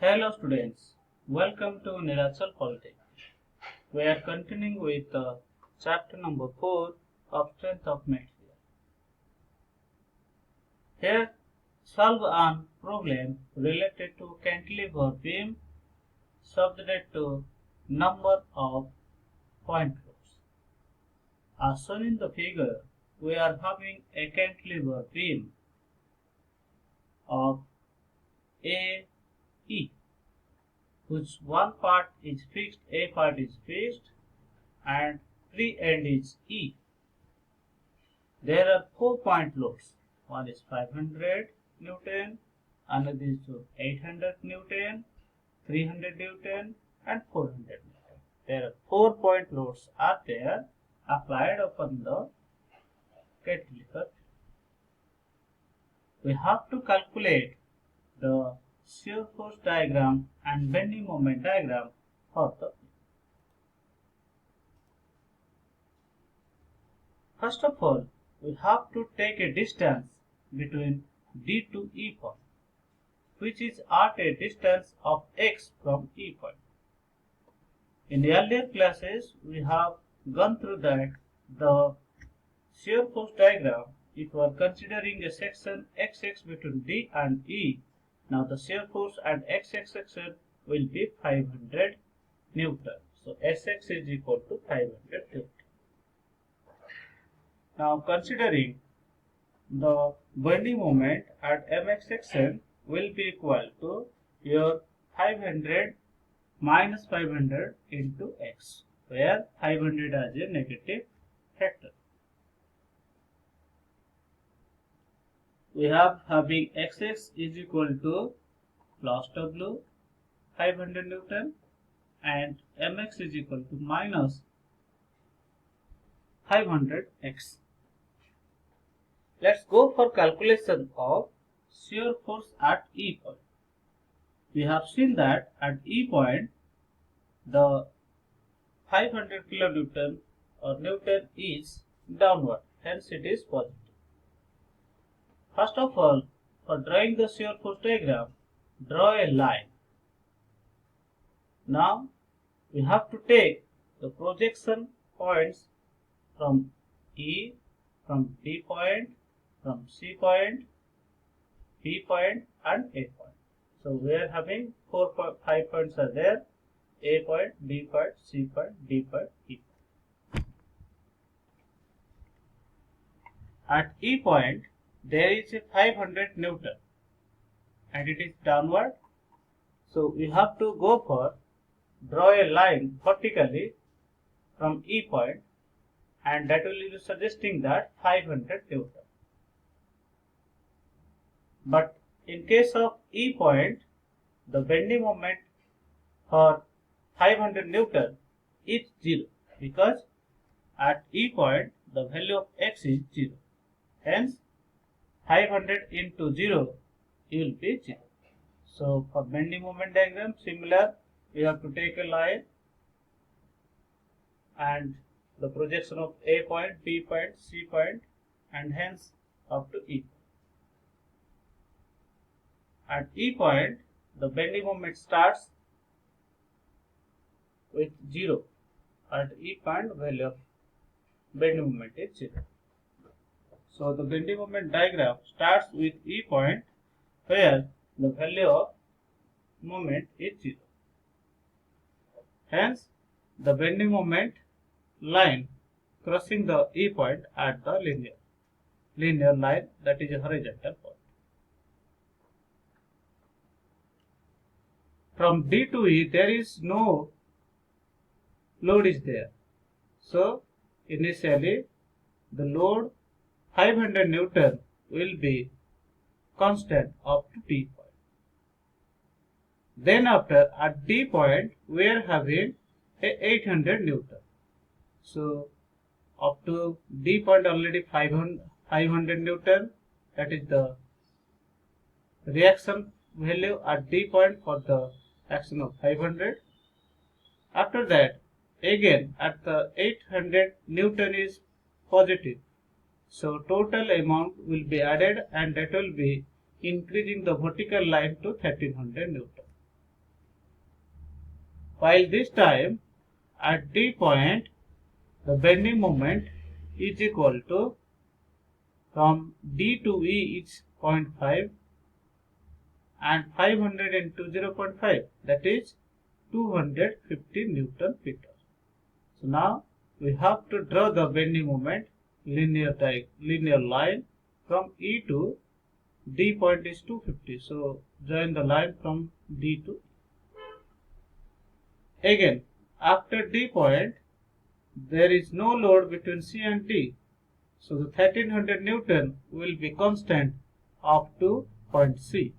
Hello students, welcome to Nilachal Polytechnic. We are continuing with chapter number 4 of Strength of Material. Here, solve a problem related to cantilever beam subject to number of point loads. As shown in the figure, we are having a cantilever beam of AE, whose one part is fixed, A part is fixed, and free end is E. There are 4-point loads. One is 500 Newton, another is 800 Newton, 300 Newton, and 400 Newton. There are 4-point loads are there applied upon the cantilever. We have to calculate the shear force diagram and bending moment diagram for the. First of all, we have to take a distance between D to E point, which is at a distance of x from E point. In the earlier classes, we have gone through that the shear force diagram, if we are considering a section XX between D and E, now the shear force at XX section will be 500 Newton. So Sx is equal to 500 Newton. Now considering the bending moment at Mx section will be equal to your 500 minus 500 into x, where 500 as a negative factor. We have having Xx is equal to plus W 500 Newton and Mx is equal to minus 500 x. Let's go for calculation of shear force at E point. We have seen that at E point the 500 kilonewton or Newton is downward, hence it is positive. First of all, for drawing the shear force diagram, draw a line. Now we have to take the projection points from E, from D point, from C point, B point and A point. So we are having 5 points are there: A point, B point, C point, D point, E point. At E point there is a 500 Newton and it is downward. So we have to go for draw a line vertically from E point, and that will be suggesting that 500 Newton. But in case of E point, the bending moment for 500 Newton is 0, because at E point the value of x is 0. Hence 500 into 0 will be 0. So for bending moment diagram, similar, we have to take a line and the projection of A point, B point, C point, and hence up to E point. At E point, the bending moment starts with 0. At E point, value of bending moment is 0. So the bending moment diagram starts with E point, where the value of moment is 0. Hence, the bending moment line crossing the E point at the linear line, that is a horizontal point. From D to E there is no load is there. So initially the load 500 Newton will be constant up to D point. Then after at D point we are having a 800 Newton. So up to D point already 500 Newton, that is the reaction value at D point for the action of 500. After that again at the 800 Newton is positive. So total amount will be added and that will be increasing the vertical line to 1300 Newton. while this time at D point the bending moment is equal to, from D to E is 0.5 and 500 into 0.5, that is 250 Newton meter. So now we have to draw the bending moment linear line from E to D point is 250. So join the line from D to E. Again, after D point, there is no load between C and D. So the 1300 Newton will be constant up to point C.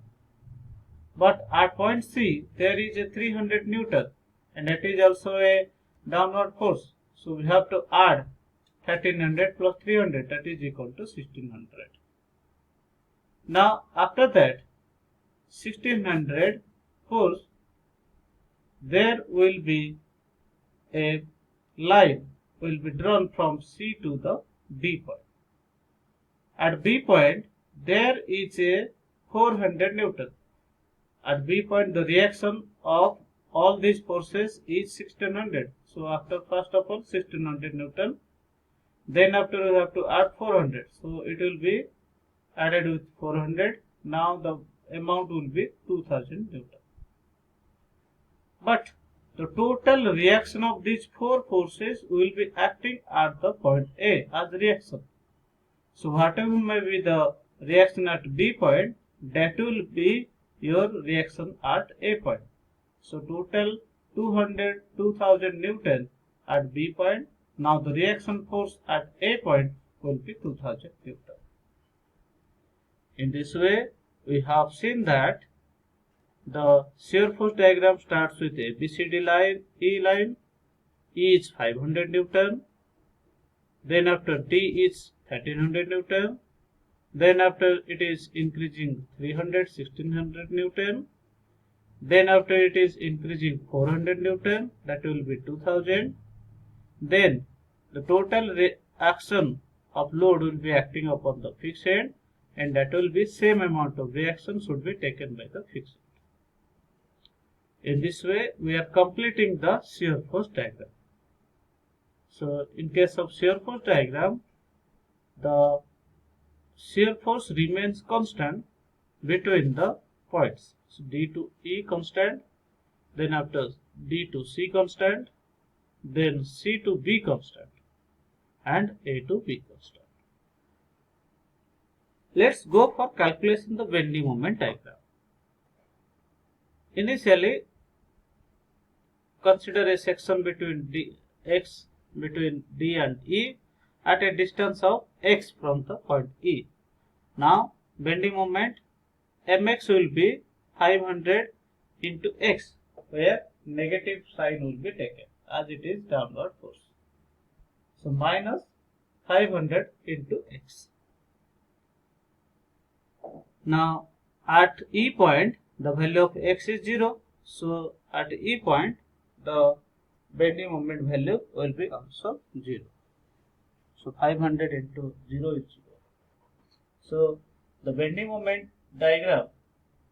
But at point C, there is a 300 Newton and that is also a downward force. So we have to add 1300 plus 300, that is equal to 1600. Now after that 1600 force, there will be a line will be drawn from C to the B point. At B point there is a 400 Newton. At B point the reaction of all these forces is 1600. So after first of all 1600 Newton, then after we have to add 400. So it will be added with 400. Now the amount will be 2000 Newton. But the total reaction of these four forces will be acting at the point A as reaction. So whatever may be the reaction at B point, that will be your reaction at A point. So total 2000 Newton at B point. Now the reaction force at A point will be 2000 Newton. In this way, we have seen that the shear force diagram starts with ABCD line, E line. E is 500 Newton. Then after D is 1300 Newton. Then after it is increasing 300, 1600 Newton. Then after it is increasing 400 Newton, that will be 2000. Then the total reaction of load will be acting upon the fixed end, and that will be same amount of reaction should be taken by the fixed end. In this way, we are completing the shear force diagram. So in case of shear force diagram, the shear force remains constant between the points. So D to E constant, then after D to C constant, then C to B constant, and A to B constant. Let's go for calculation the bending moment diagram. Initially, consider a section between D and E at a distance of x from the point E. Now bending moment mx will be 500 into x, where negative sign will be taken as it is downward force. So minus 500 into x. Now at E point the value of x is 0. So at E point the bending moment value will be also 0. So 500 into 0 is 0. So the bending moment diagram,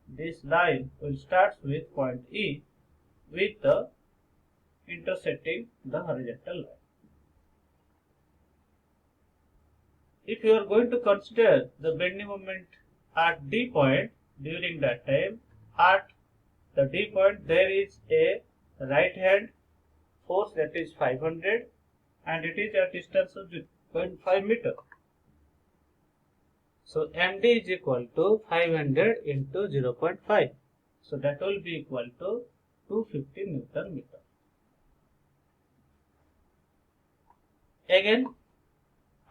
this line will start with point E with the intersecting the horizontal line. If you are going to consider the bending moment at D point, during that time at the D point there is a right hand force that is 500 and it is a distance of 0.5 meter. So MD is equal to 500 into 0.5. So that will be equal to 250 Newton meter. Again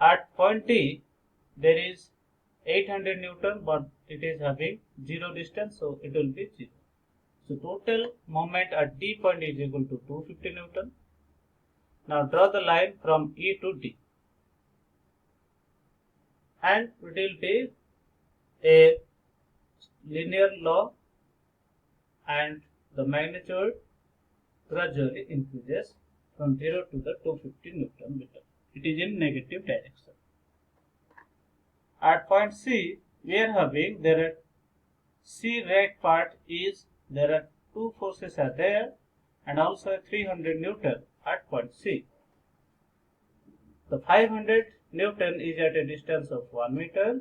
at point T there is 800 Newton, but it is having 0 distance, so it will be 0. So total moment at D point is equal to 250 Newton. Now draw the line from E to D. And it will be a linear law and the magnitude gradually increases from 0 to the 250 Newton meter. It is in negative direction. At point C, we are having there are C right part is there are two forces are there. and also 300 Newton at point C. The 500 Newton is at a distance of 1 meter,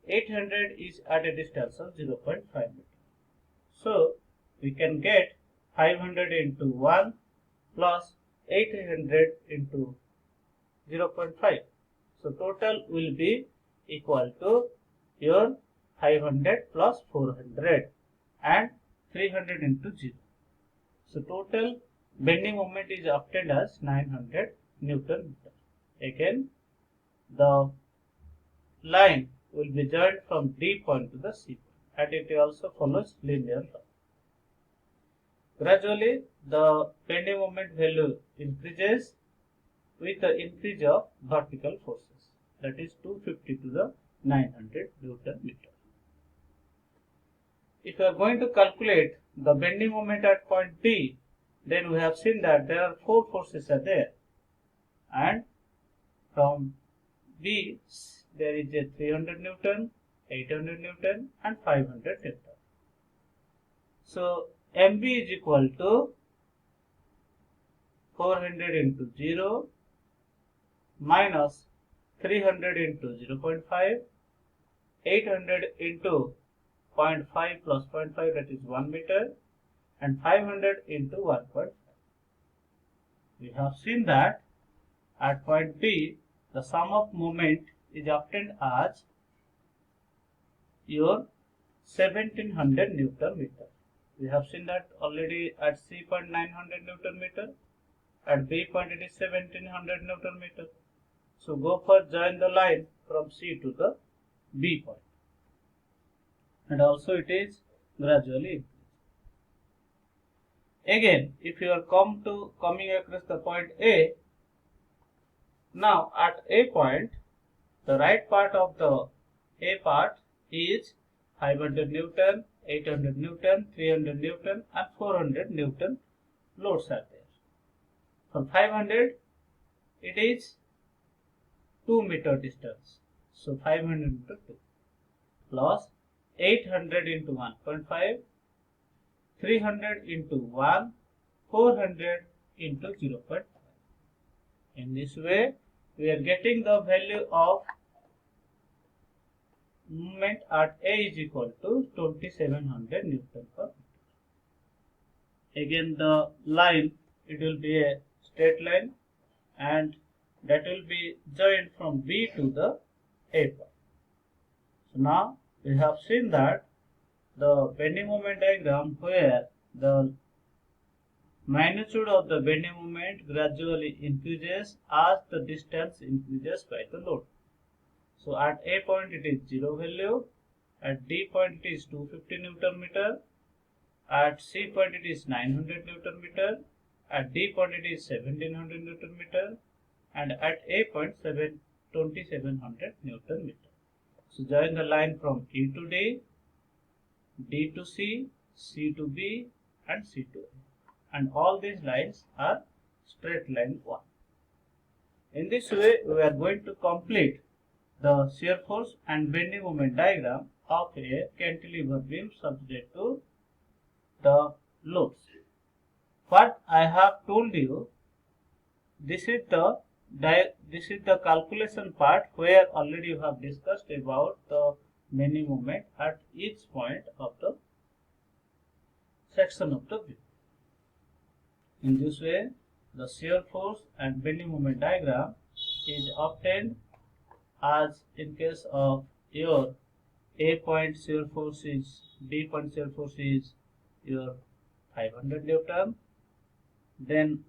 800 is at a distance of 0.5 meter. So we can get 500 into 1 plus 800 into 0.5. So total will be equal to your 500 plus 400 and 300 into 0. So total bending moment is obtained as 900 Newton meter. Again, the line will be joined from D point to the C point, and it also follows linear law. Gradually, the bending moment value increases with the increase of vertical forces, that is 250 to the 900 Newton meter. If you are going to calculate the bending moment at point B, then we have seen that there are 4 forces are there, and from B there is a 300 Newton, 800 Newton and 500 Newton. So MB is equal to 400 into 0 minus 300 into 0.5, 800 into 0.5 plus 0.5, that is 1 meter, and 500 into 1.5. We have seen that at point B, the sum of moment is obtained as your 1700 Newton meter. We have seen that already at C point 900 Newton meter, at B point it is 1700 Newton meter. So go for join the line from C to the B point, and also it is gradually increased. Again, if you are coming across the point A, now at A point, the right part of the A part is 500 Newton, 800 Newton, 300 Newton and 400 Newton loads are there. For 500, it is 2 meter distance. So 500 into 2 plus 800 into 1.5, 300 into 1, 400 into 0.5. In this way, we are getting the value of moment at A is equal to 2700 Newton per meter. Again, the line, it will be a straight line, and that will be joined from B to the A point. So now we have seen that the bending moment diagram where the magnitude of the bending moment gradually increases as the distance increases by the load. So at A point it is 0 value, at D point it is 250 Newton meter, at C point it is 900 Newton meter, at D point it is 1700 Newton meter, and at A point 2700 Newton meter. So join the line from E to D, D to C, C to B and C to A, and all these lines are straight line 1. In this way, we are going to complete the shear force and bending moment diagram of a cantilever beam subject to the loads. What I have told you, this is the calculation part where already you have discussed about the bending moment at each point of the section of the beam. In this way, the shear force and bending moment diagram is obtained as in case of your A point shear force is, B point shear force is your 500 Newton, then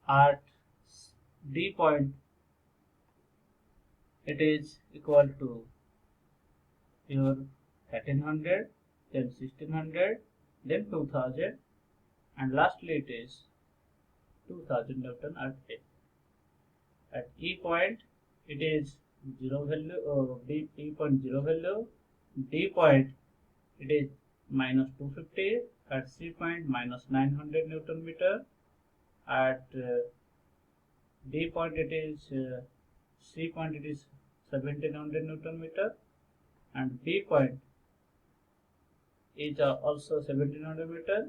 at D point it is equal to your 1300, then 1600, then 2000, and lastly it is 2000 Newton at A. At E point it is 0 value, E point 0 value, D point it is minus 250, at C point minus 900 Newton meter, at D point it is C point it is 1700 Newton meter, and B point is also 1700 meter,